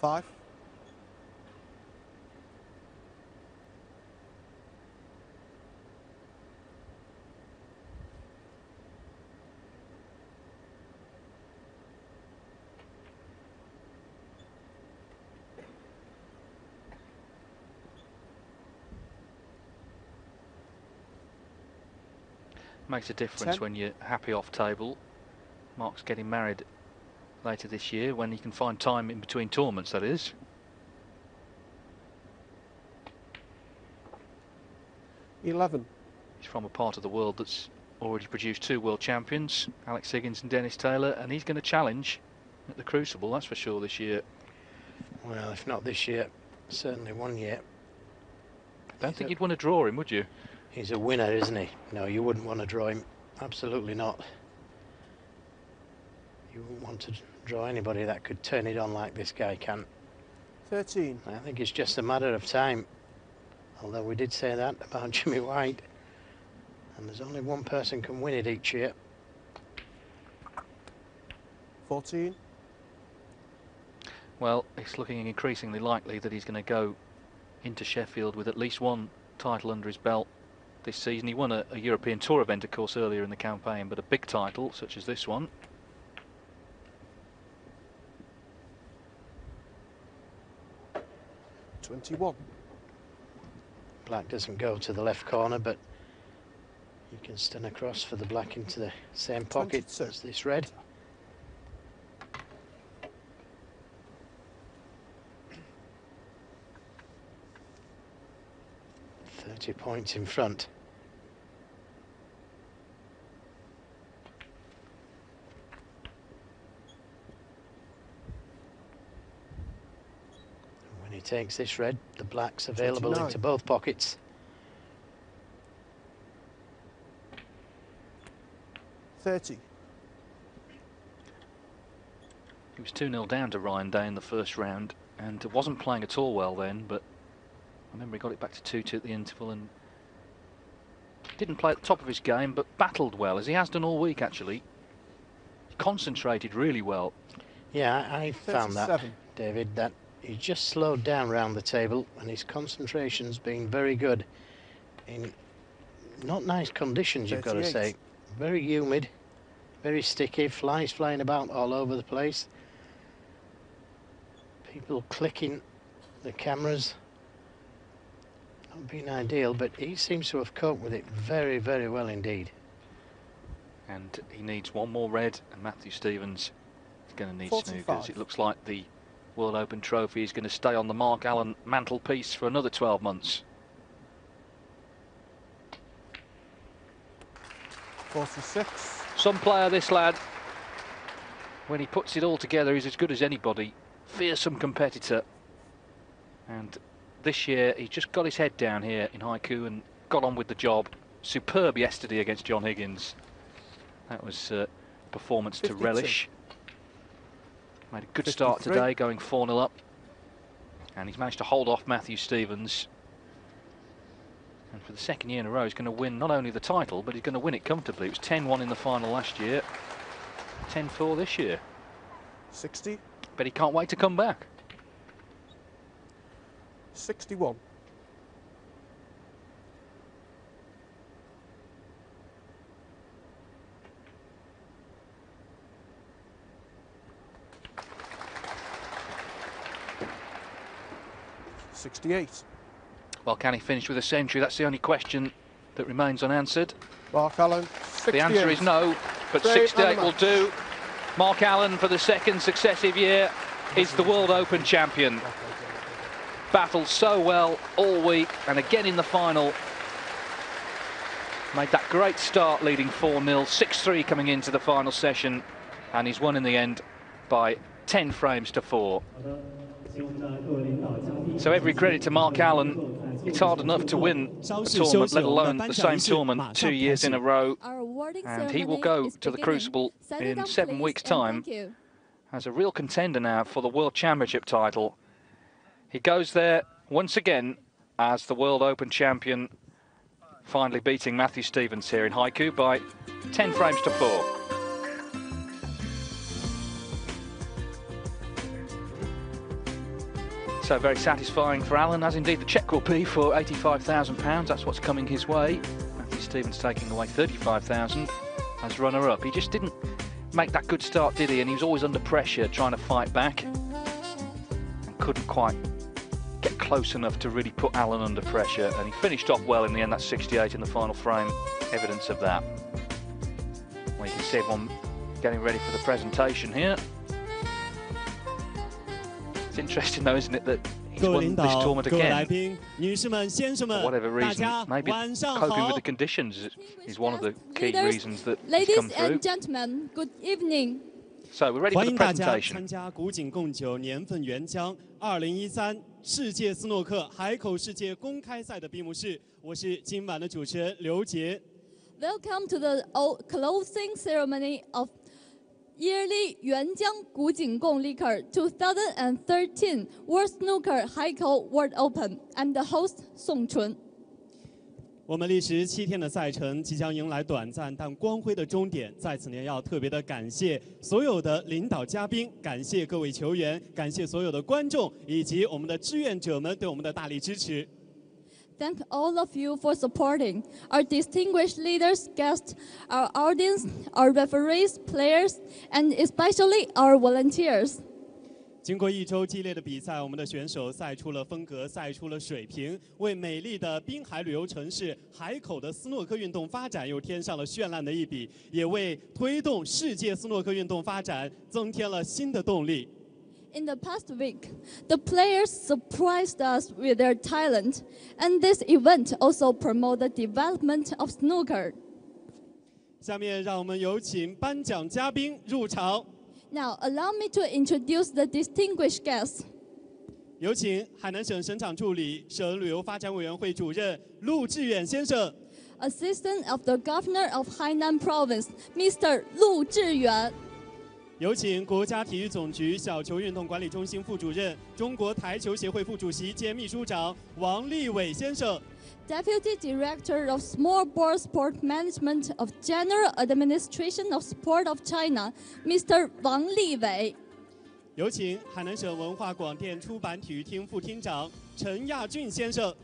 5. Makes a difference 10. when you're happy off table. Mark's getting married later this year, when he can find time in between tournaments, that is. 11. He's from a part of the world that's already produced 2 world champions, Alex Higgins and Dennis Taylor, and he's going to challenge at the Crucible, that's for sure, this year. Well, if not this year, certainly one year. Don't think you'd want to draw him, would you? He's a winner, isn't he? No, you wouldn't want to draw him. Absolutely not. You wouldn't want to draw anybody that could turn it on like this guy can. 13. I think it's just a matter of time. Although we did say that about Jimmy White. And there's only one person can win it each year. 14. Well, it's looking increasingly likely that he's going to go into Sheffield with at least one title under his belt this season. He won a European Tour event, of course, earlier in the campaign, but a big title such as this one. 21. Black doesn't go to the left corner, but you can stun across for the black into the same pocket 22. as this red. Points in front. And when he takes this red, the black's available 29. into both pockets. 30. He was 2-0 down to Ryan Day in the first round and wasn't playing at all well then, but I remember he got it back to 2-2 at the interval and didn't play at the top of his game, but battled well, as he has done all week actually. He concentrated really well. Yeah, I found that, 37. David, that he just slowed down around the table and his concentration's been very good in not nice conditions, you've got to 38. say. Very humid, very sticky, flies flying about all over the place. People clicking the cameras. Not been ideal, but he seems to have coped with it very, very well indeed. And he needs one more red, and Matthew Stevens is going to need 45. snookers. It looks like the World Open trophy is going to stay on the Mark Allen mantelpiece for another 12 months. 46. Some player, this lad, when he puts it all together, he's as good as anybody. Fearsome competitor. And this year, he just got his head down here in Haikou and got on with the job. Superb yesterday against John Higgins. That was performance 52. to relish. Made a good 53. start today, going 4-0 up. And he's managed to hold off Matthew Stevens. And for the second year in a row, he's going to win not only the title, but he's going to win it comfortably. It was 10-1 in the final last year, 10-4 this year. 60. But he can't wait to come back. 61. $68. Well, can he finish with a century? That's the only question that remains unanswered. Mark Allen, 68. The answer is no, but Great 68 will match. do. Mark Allen, for the second successive year, is the World Open champion. Battled so well all week, and again in the final. Made that great start, leading 4-0, 6-3 coming into the final session, and he's won in the end by 10 frames to 4. So every credit to Mark Allen. It's hard enough to win a tournament, let alone the same tournament 2 years in a row. And he will go to the Crucible in 7 weeks' time as a real contender now for the World Championship title. He goes there once again as the World Open champion, finally beating Matthew Stevens here in Haikou by 10 frames to 4. So very satisfying for Alan, as indeed the cheque will be for £85,000. That's what's coming his way. Matthew Stevens taking away £35,000 as runner-up. He just didn't make that good start, did he? And he was always under pressure trying to fight back and couldn't quite get close enough to really put Alan under pressure. And he finished off well in the end. That's 68 in the final frame, evidence of that. Well, you can see everyone getting ready for the presentation here. It's interesting though, isn't it, that he's won this tournament again. For whatever reason, maybe coping with the conditions is one of the key reasons that he's come through. Ladies and gentlemen, good evening. So we're ready for the presentation. 欢迎大家参加古井贡酒年份原浆2013世界斯诺克海口世界公开赛的闭幕式，我是今晚的主持人刘杰。Welcome to the closing ceremony of yearly 原浆古井贡 Liquor 2013 World Snooker Haikou World Open. I'm the host 宋纯。我们历时7天的赛程即将迎来短暂但光辉的终点，在此呢要特别的感谢所有的领导嘉宾，感谢各位球员，感谢所有的观众以及我们的志愿者们对我们的大力支持。Thank all of you for supporting our distinguished leaders, guests, our audience, our referees, players, and especially our volunteers. 经过1周激烈的比赛，我们的选手赛出了风格，赛出了水平，为美丽的滨海旅游城市海口的斯诺克运动发展又添上了绚烂的一笔，也为推动世界斯诺克运动发展增添了新的动力。In the past week, the players surprised us with their talent, and this event also promoted the development of snooker. 下面让我们有请颁奖嘉宾入场。Now, allow me to introduce the distinguished guests. 有请海南省省长助理、省旅游发展委员会主任陆志远先生。Assistant of the Governor of Hainan Province, Mr. 陆志远。有请国家体育总局小球运动管理中心副主任、中国台球协会副主席兼秘书长王立伟先生。Deputy Director of Small Ball Sport Management of General Administration of Sport of China, Mr. 王立伟。有请海南省文化广电出版体育厅副厅长陈亚俊先生。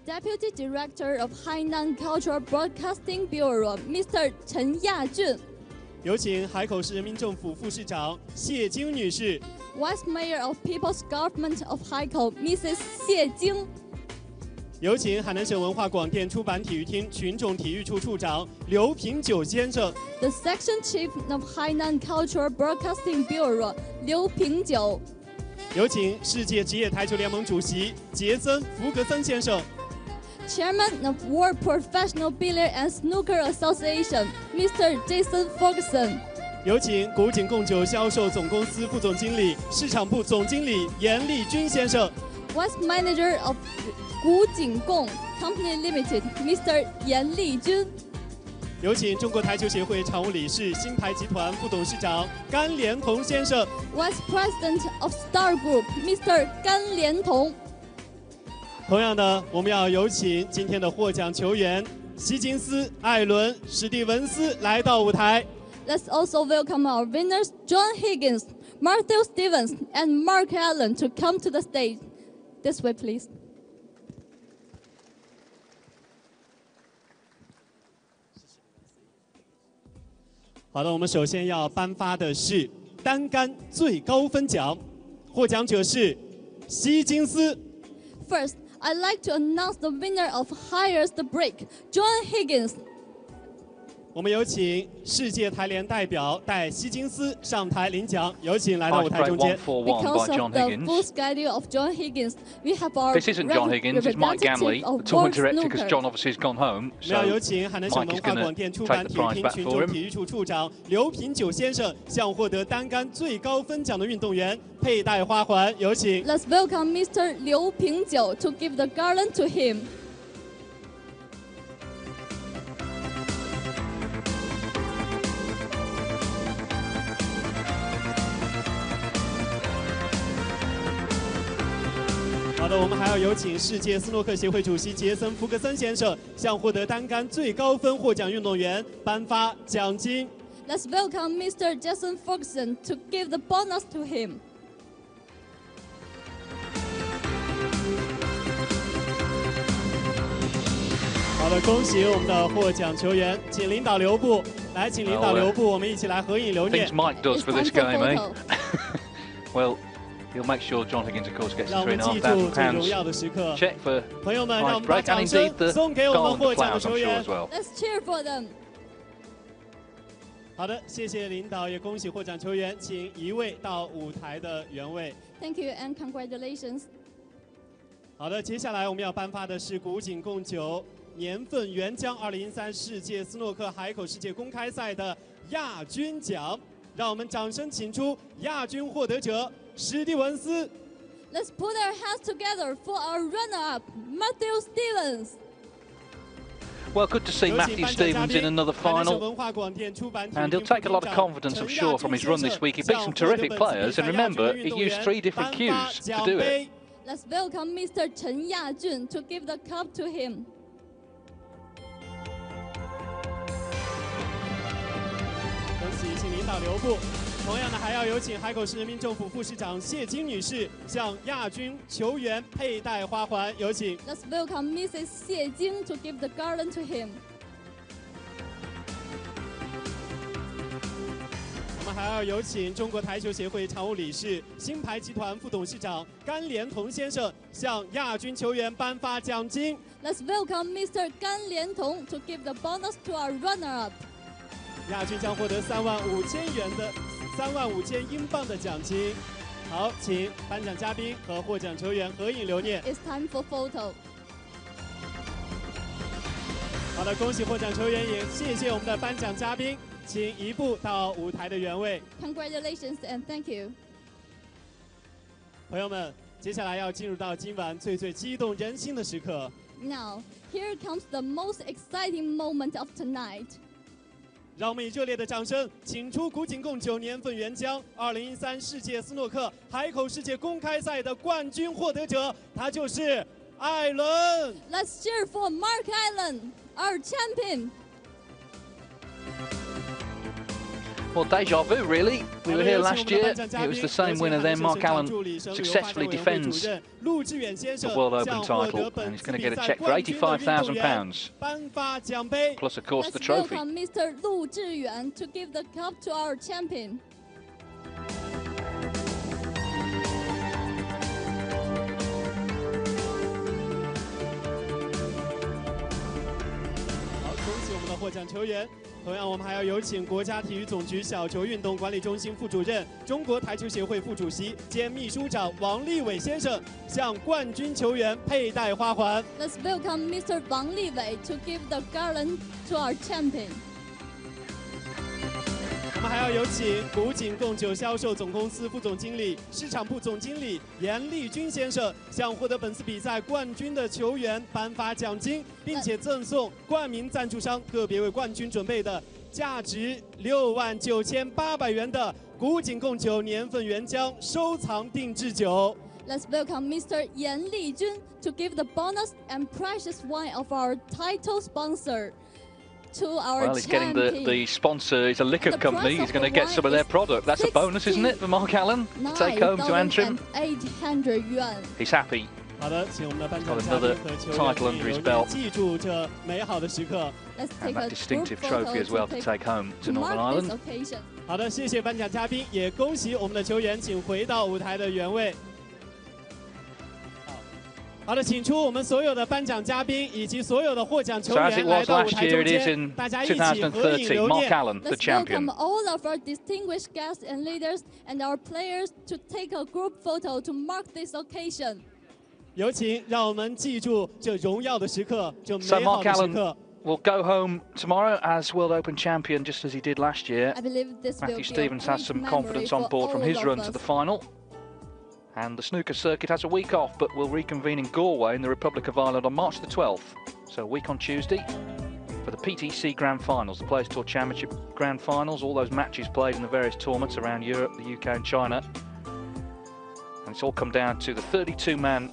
Deputy Director of Hainan Cultural Broadcasting Bureau, Mr. 陈亚俊。有请海口市人民政府副市长谢晶女士。Vice Mayor of People's Government of Haikou, Mrs. 谢晶。有请海南省文化广电出版体育厅群众体育处处长刘平九先生。The Section Chief of Hainan Cultural Broadcasting Bureau, 刘平九。有请世界职业台球联盟主席杰森·福格森先生。Chairman of World Professional Billiard and Snooker Association, Mr. Jason Ferguson. 有请古井贡酒销售总公司副总经理、市场部总经理严立军先生。Vice Manager of 古井贡 Company Limited, Mr. 严立军。有请中国台球协会常务理事、新台集团副董事长甘连同先生。Vice President of Star Group, Mr. 甘连同。同样的，我们要有请今天的获奖球员希金斯、艾伦、史蒂文斯来到舞台。Let's also welcome our winners John Higgins, Matthew Stevens, and Mark Allen to come to the stage. This way, please. 好的，我们首先要颁发的是单杆最高分奖，获奖者是希金斯。First, I'd like to announce the winner of highest break, John Higgins. 我们有请世界台联代表戴希金斯上台领奖，有请来到舞台中间。Because of the full schedule of John Higgins, we have our This isn't John Higgins, it's Mike Ganley, the tournament director, because John obviously has gone home. So 有请海南省文化广电出版体育厅群众体育处处长刘品九先生向获得单杆最高分奖的运动员佩戴花环，有请。Let's welcome Mr. 刘品九 to give the garland to him. 好的，我们还要有请世界斯诺克协会主席杰森·福格森先生向获得单杆最高分获奖运动员颁发奖金。Let's welcome Mr. Jason Ferguson to give the bonus to him. 的，恭喜我们的获奖球员，请领导留步，来，请领导留步，我们一起来合影留念。 Things Mike does for this game, eh? Well, he'll make sure John Higgins, of course, gets the 让我们记住最荣耀的时刻。 check for 朋友们，让我 nice 们把 break, 掌 and 声 indeed the 送给我们 goal 获 and 奖 flowers, 的 I'm 球 sure 员 as。well. Let's cheer for them. 好的，谢谢领导，也恭喜获奖球员，请移位到舞台的原位。 Thank you and congratulations. 好的，接下来我们要颁发的是古井贡酒年份原浆2013世界斯诺克海口世界公开赛的亚军奖，让我们掌声请出亚军获得者史蒂文斯。 Let's put our hands together for our runner-up, Matthew Stevens. Well, good to see Matthew Stevens in another final, and he'll take a lot of confidence, I'm sure, from his run this week. He beat some terrific players, and remember, he used 3 different cues to do it. Let's welcome Mr. Chen Yajun to give the cup to him. 恭喜，请领导留步。同样的，还要有请海口市人民政府副市长谢金女士向亚军球员佩戴花环，有请。 Let's welcome Mrs. Xie Jing to give the garland to him. 我们还要有请中国台球协会常务理事、新牌集团副董事长甘连同先生向亚军球员颁发奖金。 Let's welcome Mr. Gan Liantong to give the bonus to our runner-up. 亚军将获得35000英镑的奖金。好，请颁奖嘉宾和获奖球员合影留念。 It's time for photo. 好的，恭喜获奖球员，也谢谢我们的颁奖嘉宾，请移步到舞台的原位。 Congratulations and thank you. 朋友们，接下来要进入到今晚最激动人心的时刻。 Now, here comes the most exciting moment of tonight. 让我们以热烈的掌声，请出古井贡酒年份原浆2013世界斯诺克海口世界公开赛的冠军获得者，他就是艾伦。 Let's cheer for Mark Allen, our champion. Well, deja vu, really. We were here last year. It was the same winner then. Mark Allen successfully defends the World Open title, and he's going to get a cheque for £85,000. Plus, of course, the Let's trophy. welcome Mr. Lu Zhiyuan to give the cup to our champion. 好，恭喜我们的获奖球员。同样，我们还要有请国家体育总局小球运动管理中心副主任、中国台球协会副主席兼秘书长王立伟先生向冠军球员佩戴花环。 Let's welcome Mr. Wang Liwei to give the garland to our champion. 我们还要有请古井贡酒销售总公司副总经理、市场部总经理严立军先生向获得本次比赛冠军的球员颁发奖金，并且赠送冠名赞助商特别为冠军准备的价值69800元的古井贡酒年份原浆收藏定制酒。 Let's welcome Mr. Yan Lijun to give the bonus and precious wine of our title sponsor to our Well, he's getting the sponsor. It's a liquor company. He's going to get some of their product. That's a bonus, isn't it, for Mark Allen? Take home to Antrim. 800 yuan. He's happy. 好的，请我们的颁奖嘉宾和球员记住这美好的时刻。 Let's And take a that distinctive group trophy photo as well to to take home to Northern mark this Ireland. occasion. 好的，谢谢颁奖嘉宾，也恭喜我们的球员，请回到舞台的原位。 好的，请出我们所有的颁奖嘉宾以及所有的获奖球 So as 员 it 来 was 到舞 last 台 year, 中 it is 间， in 大家一起合影 2030. 留 Mark 念。 Allen, the Let's champion. welcome all of our distinguished guests and leaders and our players to take a group photo to mark this occasion. 有请，让我们记住这荣耀的时刻，这 So 美好 Mark 的时 Allen 刻。 will go home tomorrow as World Open champion, just as he did last year. I believe this will Matthew be Stevens a has great some memory confidence on for board from all his of run us. to the final. And the snooker circuit has a week off, but will reconvene in Galway in the Republic of Ireland on March the 12th. So a week on Tuesday for the PTC Grand Finals, the Players Tour Championship Grand Finals, all those matches played in the various tournaments around Europe, the UK and China. And it's all come down to the 32-man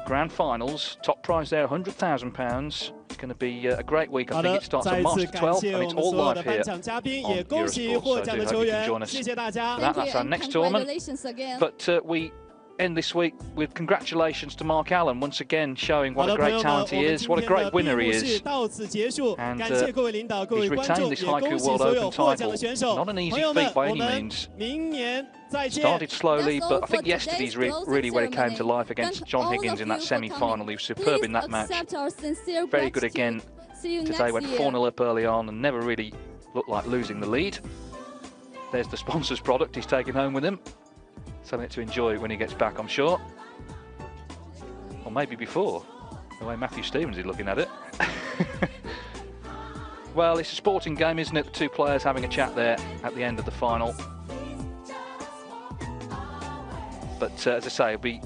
Grand Finals. Top prize there, £100,000. It's going to be a great week. I think it starts on March the 12th, and it's all live here on Eurosport. So I do hope you can join us for that. That's our next tournament. Again. But we end this week with congratulations to Mark Allen, once again showing what a great talent he is, what a great winner he is. And he's retained this Haikou World Open title. Not an easy feat by any means. Started slowly, but I think yesterday's really where it came to life against John Higgins in that semi-final. He was superb in that match. Very good again today, went 4-0 up early on and never really looked like losing the lead. There's the sponsor's product he's taking home with him. Something to enjoy when he gets back, I'm sure. Or maybe before, the way Matthew Stevens is looking at it. Well, it's a sporting game, isn't it? The two players having a chat there at the end of the final. But as I say, it'll be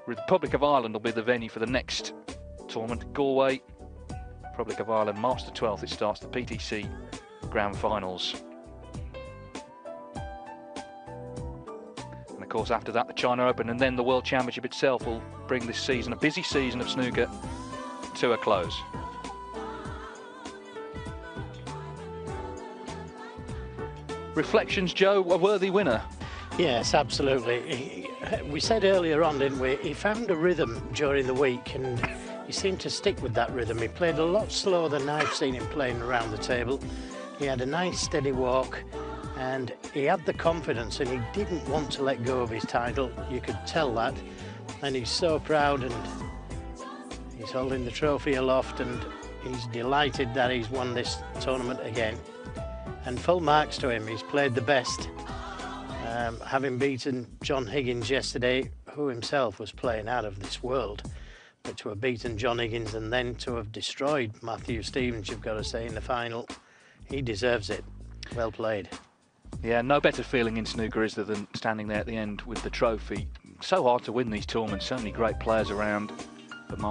Republic of Ireland will be the venue for the next tournament. Galway, Republic of Ireland, March the 12th. It starts the PTC Grand Finals. And of course, after that, the China Open, and then the World Championship itself will bring this season, a busy season of snooker, to a close. Reflections, Joe, a worthy winner. Yes, absolutely. We said earlier on, didn't we, he found a rhythm during the week and he seemed to stick with that rhythm. He played a lot slower than I've seen him playing around the table. He had a nice steady walk and he had the confidence and he didn't want to let go of his title. You could tell that. And he's so proud and he's holding the trophy aloft and he's delighted that he's won this tournament again. And full marks to him, he's played the best. Having beaten John Higgins yesterday, who himself was playing out of this world, but to have beaten John Higgins and then to have destroyed Matthew Stevens, you've got to say, in the final, he deserves it. Well played. Yeah, no better feeling in snooker is there than standing there at the end with the trophy. So hard to win these tournaments, so many great players around, but Mark